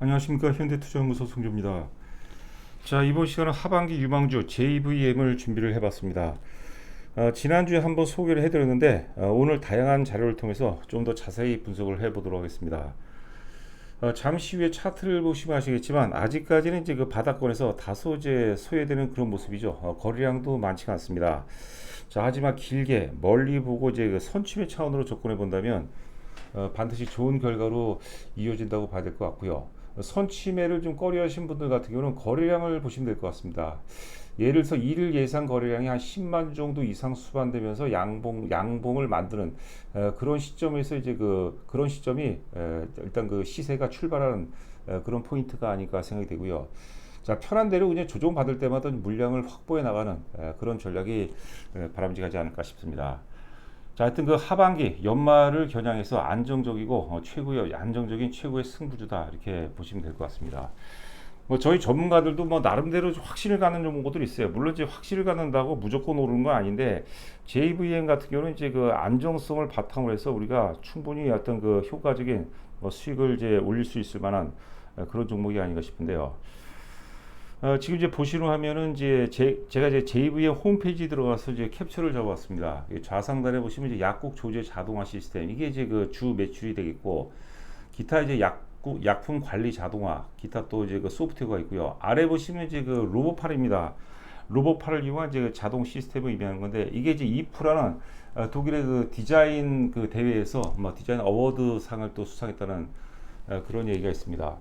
안녕하십니까. 현대투자연구소 송조입니다. 자, 이번 시간은 하반기 유망주 JVM을 준비를 해봤습니다. 지난주에 한번 소개를 해드렸는데 오늘 다양한 자료를 통해서 좀 더 자세히 분석을 해보도록 하겠습니다. 잠시 후에 차트를 보시면 아시겠지만 아직까지는 이제 그 바닥권에서 다소 이제 소외되는 그런 모습이죠. 거래량도 많지가 않습니다. 자, 하지만 길게 멀리 보고 이제 그 선취매 차원으로 접근해 본다면 반드시 좋은 결과로 이어진다고 봐야 될 것 같고요. 선취매를 좀 꺼려하신 분들 같은 경우는 거래량을 보시면 될 것 같습니다. 예를 들어서 일일 예상 거래량이 한 10만 정도 이상 수반되면서 양봉을 만드는 그런 시점에서 이제 그런 시점이 일단 그 시세가 출발하는 그런 포인트가 아닐까 생각이 되고요. 자, 편한 대로 그냥 조정 받을 때마다 물량을 확보해 나가는 그런 전략이 바람직하지 않을까 싶습니다. 자, 하여튼 그 하반기 연말을 겨냥해서 안정적이고 안정적인 최고의 승부주다 이렇게 보시면 될 것 같습니다. 뭐 저희 전문가들도 뭐 나름대로 확신을 갖는 종목들이 있어요. 물론 이제 확신을 갖는다고 무조건 오르는 건 아닌데 JVM 같은 경우는 이제 그 안정성을 바탕으로 해서 우리가 충분히 어떤 그 효과적인 수익을 이제 올릴 수 있을 만한 그런 종목이 아닌가 싶은데요. 지금 이제 보시는 화면은 이제 제가 이제 JVM 홈페이지 들어가서 이제 캡처를 잡아왔습니다. 좌상단에 보시면 이제 약국 조제 자동화 시스템 이게 이제 그 주 매출이 되겠고, 기타 이제 약품 관리 자동화, 기타 또 이제 그 소프트웨어가 있고요. 아래 보시면 이제 그 로봇팔입니다. 로봇팔을 이용한 이제 그 자동 시스템을 의미하는 건데, 이게 이제 이프라는 독일의 그 디자인 그 대회에서 뭐 디자인 어워드 상을 또 수상했다는 그런 얘기가 있습니다.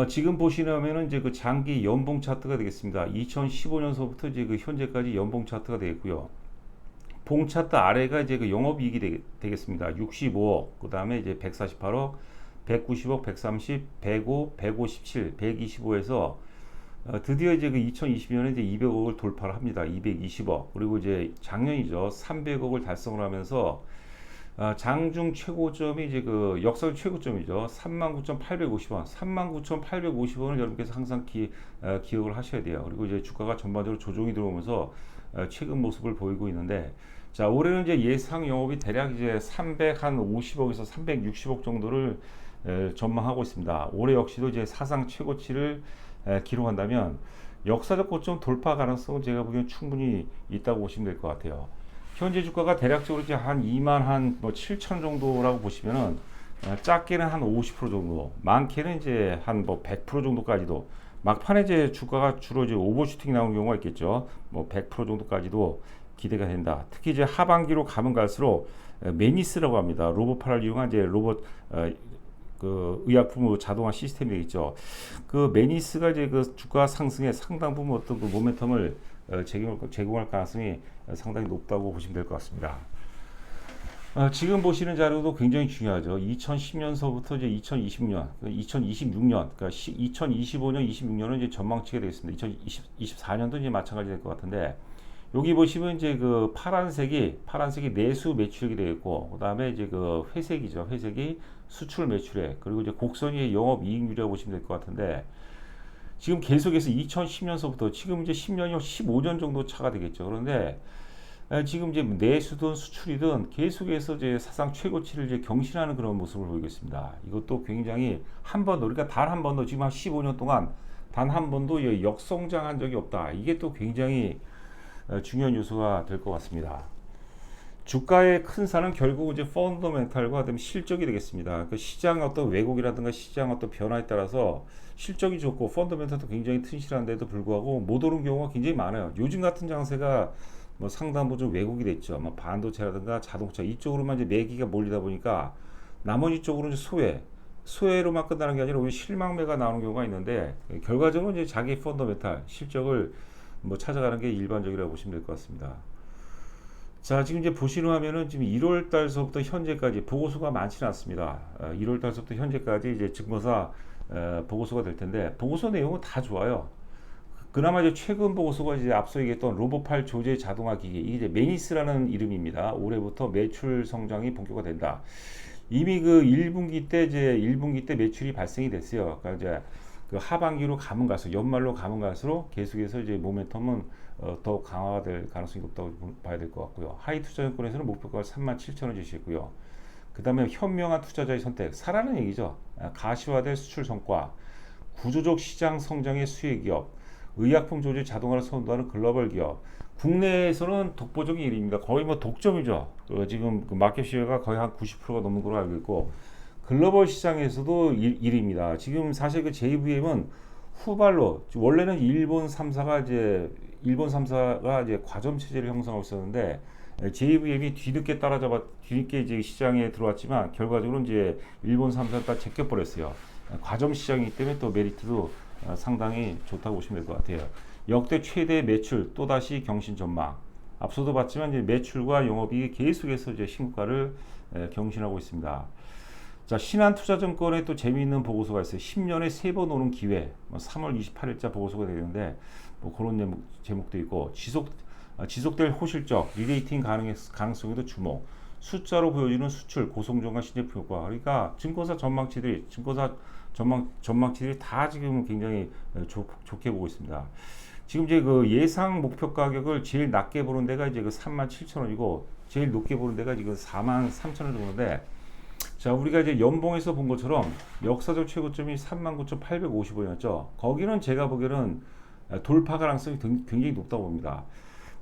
지금 보시려면은 이제 그 장기 연봉 차트가 되겠습니다. 2015년서부터 이제 그 현재까지 연봉 차트가 되겠고요. 봉 차트 아래가 이제 그 영업이익이 되겠습니다. 65억, 그 다음에 이제 148억, 190억, 130, 105, 157, 125에서 드디어 이제 그 2020년에 이제 200억을 돌파를 합니다. 220억. 그리고 이제 작년이죠. 300억을 달성을 하면서 장중 최고점이 이제 그 역설 최고점이죠. 39,850원, 39,850원을 여러분께서 항상 기억을 하셔야 돼요. 그리고 이제 주가가 전반적으로 조정이 들어오면서 최근 모습을 보이고 있는데, 자, 올해는 이제 예상 영업이 대략 이제 350억에서 360억 정도를 전망하고 있습니다. 올해 역시도 이제 사상 최고치를 기록한다면 역사적 고점 돌파 가능성은 제가 보기엔 충분히 있다고 보시면 될 것 같아요. 현재 주가가 대략적으로 이제 한 2만 한 7천 정도라고 보시면은 작게는 한 50% 정도, 많게는 이제 한 100% 정도까지도, 막판에 이제 주가가 주로 이제 오버슈팅이 나오는 경우가 있겠죠. 100% 정도까지도 기대가 된다. 특히 이제 하반기로 가면 갈수록 메니스라고 합니다. 로봇팔을 이용한 이제 로봇 그 의약품 자동화 시스템이 되겠죠. 그 메니스가 이제 그 주가 상승에 상당 부분 어떤 그 모멘텀을 제공할 가능성이 상당히 높다고 보시면 될 것 같습니다. 지금 보시는 자료도 굉장히 중요하죠. 2010년서부터 이제 2020년, 2026년, 그러니까 2025년, 26년은 이제 전망치가 되겠습니다. 2024년도 이제 마찬가지 될 것 같은데, 여기 보시면 이제 그 파란색이 내수 매출액이 되겠고, 그 다음에 이제 그 회색이죠. 회색이 수출 매출액, 그리고 이제 곡선이 영업 이익률이라고 보시면 될 것 같은데, 지금 계속해서 2010년서부터 지금 이제 10년이 15년 정도 차가 되겠죠. 그런데 지금 이제 내수든 수출이든 계속해서 이제 사상 최고치를 이제 경신하는 그런 모습을 보이고 있습니다. 이것도 굉장히 한 번도, 그러니까 단 한 번도 지금 한 15년 동안 단 한 번도 역성장한 적이 없다. 이게 또 굉장히 중요한 요소가 될 것 같습니다. 주가의 큰 산은 결국 이제 펀더멘탈과 그다음에 실적이 되겠습니다. 그 시장 어떤 왜곡이라든가 시장 어떤 변화에 따라서 실적이 좋고 펀더멘탈도 굉장히 튼실한데도 불구하고 못 오른 경우가 굉장히 많아요. 요즘 같은 장세가 상당 부분 좀 왜곡이 됐죠. 반도체라든가 자동차 이쪽으로만 이제 매기가 몰리다 보니까 나머지 쪽으로는 이제 소외로만 끝나는 게 아니라 오히려 실망매가 나오는 경우가 있는데, 결과적으로 이제 자기 펀더멘탈 실적을 찾아가는 게 일반적이라고 보시면 될 것 같습니다. 자, 지금 이제 보시는 화면은 지금 1월 달서부터 현재까지 보고서가 많지는 않습니다. 1월 달서부터 현재까지 이제 증거사 보고서가 될 텐데, 보고서 내용은 다 좋아요. 그나마 이제 최근 보고서가 이제 앞서 얘기했던 로봇팔 조제 자동화 기계, 이게 이제 메니스라는 이름입니다. 올해부터 매출 성장이 본격화된다. 이미 그 1분기 때 매출이 발생이 됐어요. 그러니까 이제 그 하반기로 가면 갈수록, 연말로 가면 갈수록 계속해서 이제 모멘텀은 더 강화될 가능성이 높다고 봐야 될 것 같고요. 하이 투자증권에서는 목표가를 37,000원 제시했고요. 그다음에 현명한 투자자의 선택, 사라는 얘기죠. 가시화될 수출 성과, 구조적 시장 성장의 수혜 기업, 의약품 조직 자동화를 선도하는 글로벌 기업. 국내에서는 독보적인 일입니다. 거의 뭐 독점이죠. 지금 그 마켓 시어가 거의 한 90%가 넘는 걸로 알고 있고, 글로벌 시장에서도 1위입니다. 지금 사실 그 JVM은 후발로, 원래는 일본 3사가 이제 과점 체제를 형성하고 있었는데, JVM이 뒤늦게 이제 시장에 들어왔지만 결과적으로 이제 일본 3사가 제껴 버렸어요. 과점 시장이기 때문에 또 메리트도 상당히 좋다고 보시면 될 것 같아요. 역대 최대 매출 또다시 경신 전망. 앞서도 봤지만 이제 매출과 영업이익이 계속해서 이제 신고가를 경신하고 있습니다. 자, 신한투자증권에 또 재미있는 보고서가 있어요. 10년에 3번 오는 기회. 3월 28일자 보고서가 되는데 뭐 그런 제목도 있고, 지속될 호실적, 리레이팅 가능성에도 주목. 숫자로 보여주는 수출, 고성장과 신제품 효과. 그러니까 증권사 전망치들이 다 지금 굉장히 좋게 보고 있습니다. 지금 이제 그 예상 목표 가격을 제일 낮게 보는 데가 이제 그 37,000원이고, 제일 높게 보는 데가 지금 43,000원 정도인데, 자, 우리가 이제 연봉에서 본 것처럼 역사적 최고점이 39,850원이었죠. 거기는 제가 보기에는 돌파 가능성이 굉장히 높다고 봅니다.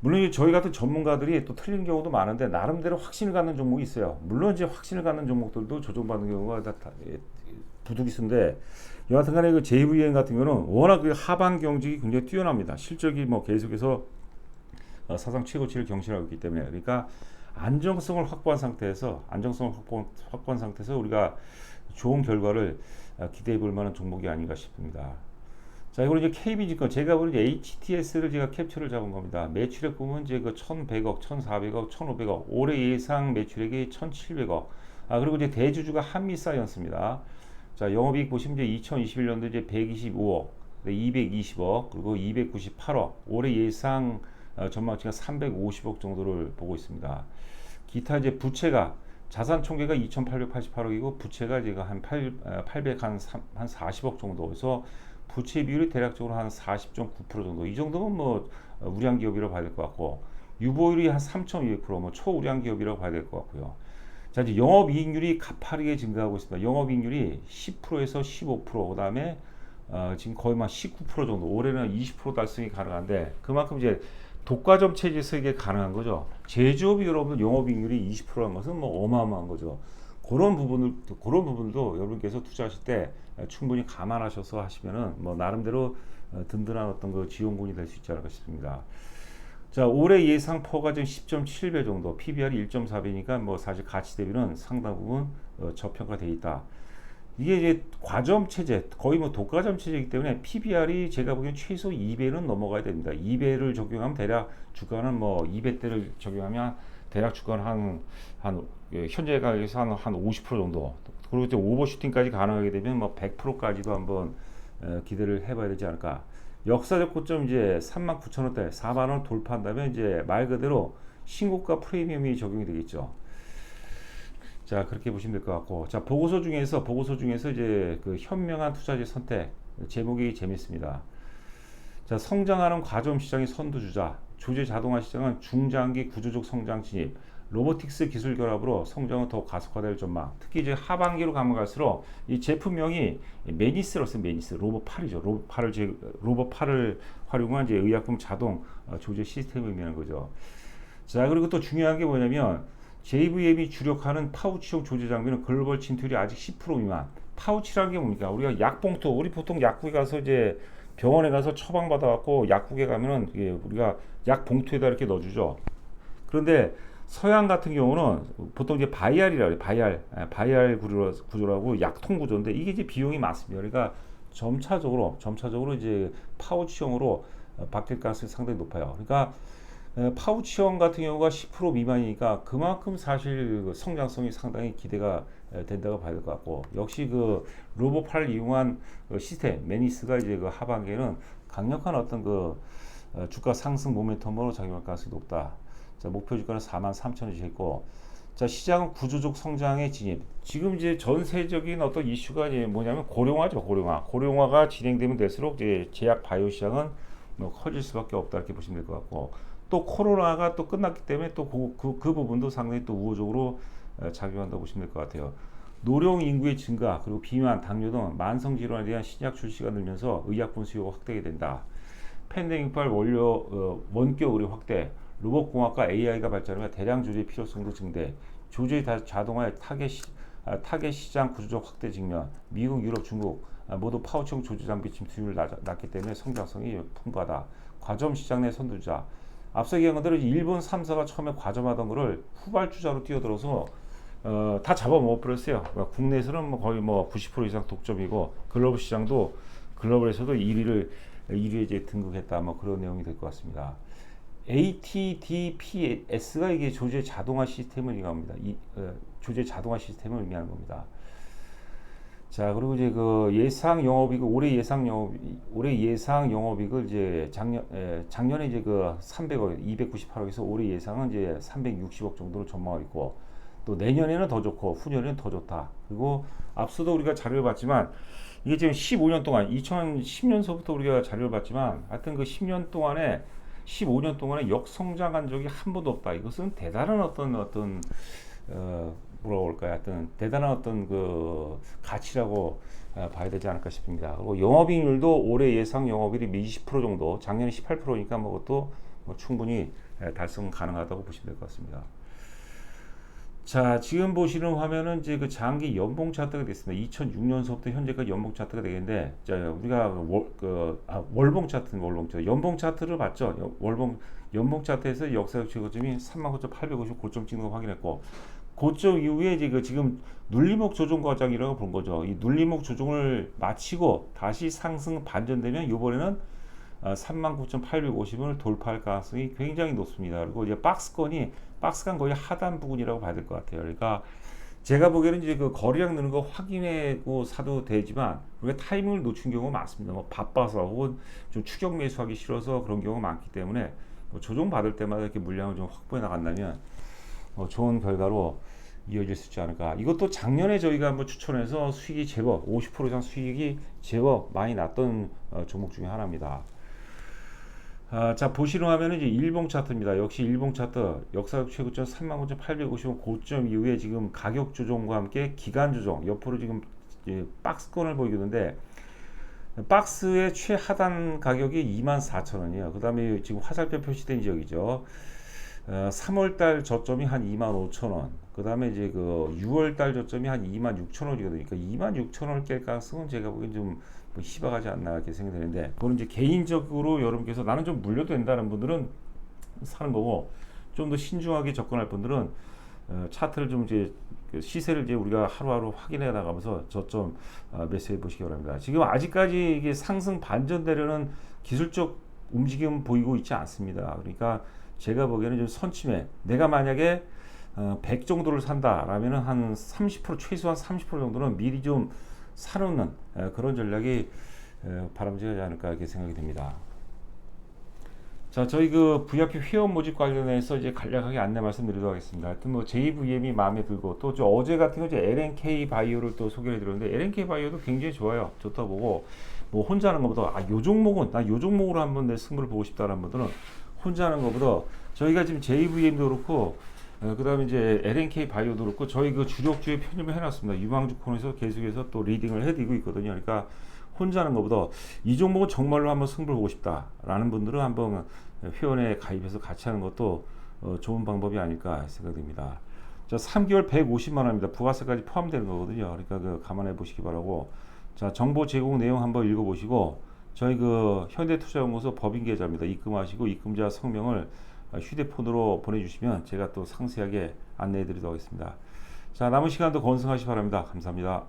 물론 저희 같은 전문가들이 또 틀린 경우도 많은데 나름대로 확신을 갖는 종목이 있어요. 물론 이제 확신을 갖는 종목들도 조정받는 경우가 다 부득이한데, 여하튼간에 그 JVM 같은 경우는 워낙 그 하반 경직이 굉장히 뛰어납니다. 실적이 뭐 계속해서 사상 최고치를 경신하고 있기 때문에, 그러니까 안정성을 확보한 상태에서 우리가 좋은 결과를 기대해 볼 만한 종목이 아닌가 싶습니다. 자, 이거는 이제 KB증권, 제가 보는 HTS를 제가 캡처를 잡은 겁니다. 매출액 보면 이제 그 1,100억, 1,400억, 1,500억, 올해 예상 매출액이 1,700억. 그리고 이제 대주주가 한미사이언스입니다. 자, 영업이익 보시면 이제 2021년도 이제 125억, 220억, 그리고 298억. 올해 예상 전망치가 350억 정도를 보고 있습니다. 기타 이제 부채가, 자산 총계가 2,888억이고 부채가 지금 한 840억 정도에서 부채 비율이 대략적으로 한 40.9% 정도. 이 정도면 뭐 우량 기업이라고 봐야 될 것 같고, 유보율이 한 3.2%, 뭐 초우량 기업이라고 봐야 될 것 같고요. 자, 이제 영업이익률이 가파르게 증가하고 있습니다. 영업이익률이 10%에서 15%, 그다음에 지금 거의 막 19% 정도. 올해는 20% 달성이 가능한데, 그만큼 이제 독과점 체제에서 이게 가능한 거죠. 제조업이 여러분들 영업이익률이 20%란 것은 뭐 어마어마한 거죠. 그런 부분들도 여러분께서 투자하실 때 충분히 감안하셔서 하시면은 뭐 나름대로 든든한 어떤 그 지원군이 될 수 있지 않을까 싶습니다. 자, 올해 예상 퍼가 지금 10.7배 정도, PBR이 1.4배니까 뭐 사실 가치 대비는 상당 부분 저평가되어 있다. 이게 이제 과점 체제, 거의 뭐 독과점 체제이기 때문에 PBR이 제가 보기엔 최소 2배는 넘어가야 됩니다. 2배를 적용하면 대략 주가는 뭐 2배대를 적용하면 대략 주가는 한 현재 가격에서 한 50% 정도. 그리고 또 오버슈팅까지 가능하게 되면 뭐 100%까지도 한번 기대를 해봐야 되지 않을까. 역사적 고점 이제 39,000원대, 4만 원 돌파한다면 이제 말 그대로 신고가 프리미엄이 적용이 되겠죠. 자, 그렇게 보시면 될 것 같고, 자, 보고서 중에서 이제 그 현명한 투자지 선택, 제목이 재밌습니다. 자, 성장하는 과점 시장의 선두주자, 조제 자동화 시장은 중장기 구조적 성장 진입, 로보틱스 기술 결합으로 성장은 더 가속화될 전망. 특히 이제 하반기로 가면 갈수록 이 제품명이 메니스라고 써요. 메니스, 로봇팔이죠. 로봇팔을 활용한 이제 의약품 자동 조제 시스템을 의미하는 거죠. 자, 그리고 또 중요한 게 뭐냐면, JVM이 주력하는 파우치형 조제 장비는 글로벌 진출이 아직 10% 미만. 파우치라는 게 뭡니까? 우리가 약봉투, 우리 보통 약국에 가서 이제 병원에 가서 처방 받아갖고 약국에 가면은 우리가 약 봉투에다 이렇게 넣어주죠. 그런데 서양 같은 경우는 보통 이제 바이알이라고 해요. 바이알 구조라고 약통 구조인데, 이게 이제 비용이 많습니다. 그러니까 점차적으로 이제 파우치형으로 바뀔 가능성이 상당히 높아요. 그러니까 파우치형 같은 경우가 10% 미만이니까 그만큼 사실 그 성장성이 상당히 기대가 된다고 봐야 될 것 같고, 역시 그 로봇팔을 이용한 시스템 메니스가 이제 그 하반기에는 강력한 어떤 그 주가 상승 모멘텀으로 작용할 가능성이 높다. 자, 목표 주가는 43,000원이 있고, 자, 시장은 구조적 성장의 진입. 지금 이제 전세적인 어떤 이슈가 이제 뭐냐면 고령화죠. 고령화가 진행되면 될수록 이제 제약 바이오 시장은 뭐 커질 수밖에 없다, 이렇게 보시면 될 것 같고, 또 코로나가 또 끝났기 때문에 또 그 부분도 상당히 또 우호적으로 작용한다고 보시면 될 것 같아요. 노령 인구의 증가 그리고 비만, 당뇨 등 만성 질환에 대한 신약 출시가 늘면서 의약품 수요가 확대가 된다. 팬데믹발 원격 의료 확대, 로봇공학과 AI가 발전하며 대량 조제 필요성도 증대, 조제 자동화의 타겟 시장 구조적 확대 직면, 미국, 유럽, 중국 모두 파우치형 조제 장비 침투율을 낮기 때문에 성장성이 풍부하다. 과점 시장 내 선두주자. 앞서 얘기한 것대로 일본 3사가 처음에 과점하던 거를 후발주자로 뛰어들어서 다 잡아먹어버렸어요. 국내에서는 거의 90% 이상 독점이고 글로벌 시장도 글로벌에서도 1위에 이제 등극했다. 그런 내용이 될 것 같습니다. ATDPS가 이게 조제 자동화 시스템을 의미합니다. 조제 자동화 시스템을 의미하는 겁니다. 자, 그리고 이제 그 예상 영업이익 올해 예상 영업이익을 이제 작년에 이제 그 300억, 298억에서 올해 예상은 이제 360억 정도로 전망하고 있고, 또 내년에는 더 좋고 후년에는 더 좋다. 그리고 앞서도 우리가 자료를 봤지만 이게 지금 15년 동안 2010년서부터 우리가 자료를 봤지만 하여튼 그 10년 동안에 15년 동안에 역성장한 적이 한 번도 없다. 이것은 대단한 뭐라고 할까요? 하여튼 대단한 그 가치라고 봐야 되지 않을까 싶습니다. 그리고 영업이익률도 올해 예상 영업이익이 20% 정도, 작년에 18%니까 그것도 충분히 달성 가능하다고 보시면 될 것 같습니다. 자, 지금 보시는 화면은 이제 그 장기 연봉 차트가 됐습니다. 2006년서부터 현재까지 연봉 차트가 되겠는데, 자, 우리가 월봉 차트는 연봉 차트를 봤죠. 연봉 차트에서 역사적 최고점이 39,850 고점 찍는 거 확인했고, 고점 이후에 이제 지금 눌림목 조정 과정이라고 본 거죠. 이 눌림목 조정을 마치고 다시 상승 반전되면 이번에는 39,850원을 돌파할 가능성이 굉장히 높습니다. 그리고 이제 박스간 거의 하단 부분이라고 봐야 될 것 같아요. 그러니까 제가 보기에는 이제 그 거래량 느는 거 확인하고 사도 되지만 우리가 타이밍을 놓친 경우가 많습니다. 바빠서 혹은 좀 추격 매수하기 싫어서 그런 경우가 많기 때문에 조정 받을 때마다 이렇게 물량을 좀 확보해 나간다면 좋은 결과로 이어질 수 있지 않을까. 이것도 작년에 저희가 한번 추천해서 수익이 제법 50% 이상 수익이 제법 많이 났던 종목 중에 하나입니다. 자, 보시는 화면은 이제 일봉 차트입니다. 역시 일봉 차트 역사적 최고점 39,850원 고점 이후에 지금 가격 조정과 함께 기간 조정 옆으로 지금 박스권을 보이는데 박스의 최하단 가격이 24,000원이에요. 그 다음에 지금 화살표 표시된 지역이죠. 3월달 저점이 한 25,000원. 그 다음에 이제 그 6월달 저점이 한 26,000원이거든요. 그러니까 26,000원을 깰 가능성은 제가 보기엔 좀 희박하지 않나 이렇게 생각되는데, 그거는 이제 개인적으로 여러분께서 나는 좀 물려도 된다는 분들은 사는 거고, 좀 더 신중하게 접근할 분들은 차트를 좀 이제 시세를 이제 우리가 하루하루 확인해 나가면서 저점 매수해 보시기 바랍니다. 지금 아직까지 이게 상승 반전되려는 기술적 움직임 보이고 있지 않습니다. 그러니까 제가 보기에는 좀 선침해. 내가 만약에 100 정도를 산다라면은 한 30% 최소한 30% 정도는 미리 좀 사놓는 그런 전략이 바람직하지 않을까 이렇게 생각이 됩니다. 자, 저희 그 VIP 회원 모집 관련해서 이제 간략하게 안내 말씀드리도록 하겠습니다. 하여튼 JVM이 마음에 들고, 또 저 어제 같은 거 이제 LNK 바이오를 또 소개해 드렸는데, LNK 바이오도 굉장히 좋아요. 좋다 보고, 혼자 하는 것보다 요 종목은 나 요 종목으로 한번 내 승부를 보고 싶다라는 분들은 혼자 하는 것보다 저희가 지금 JVM도 그렇고 그 다음에 이제 LNK 바이오도 그렇고 저희 그 주력주에 편입을 해놨습니다. 유망주 코너에서 계속해서 또 리딩을 해드리고 있거든요. 그러니까 혼자 하는 것보다 이 종목은 정말로 한번 승부를 보고 싶다라는 분들은 한번 회원에 가입해서 같이 하는 것도 좋은 방법이 아닐까 생각됩니다. 자, 3개월 150만 원입니다. 부가세까지 포함되는 거거든요. 그러니까 그 감안해 보시기 바라고. 자, 정보 제공 내용 한번 읽어보시고, 저희 그 현대투자연구소 법인 계좌입니다. 입금하시고 입금자 성명을 휴대폰으로 보내주시면 제가 또 상세하게 안내해 드리도록 하겠습니다. 자, 남은 시간도 건승하시기 바랍니다. 감사합니다.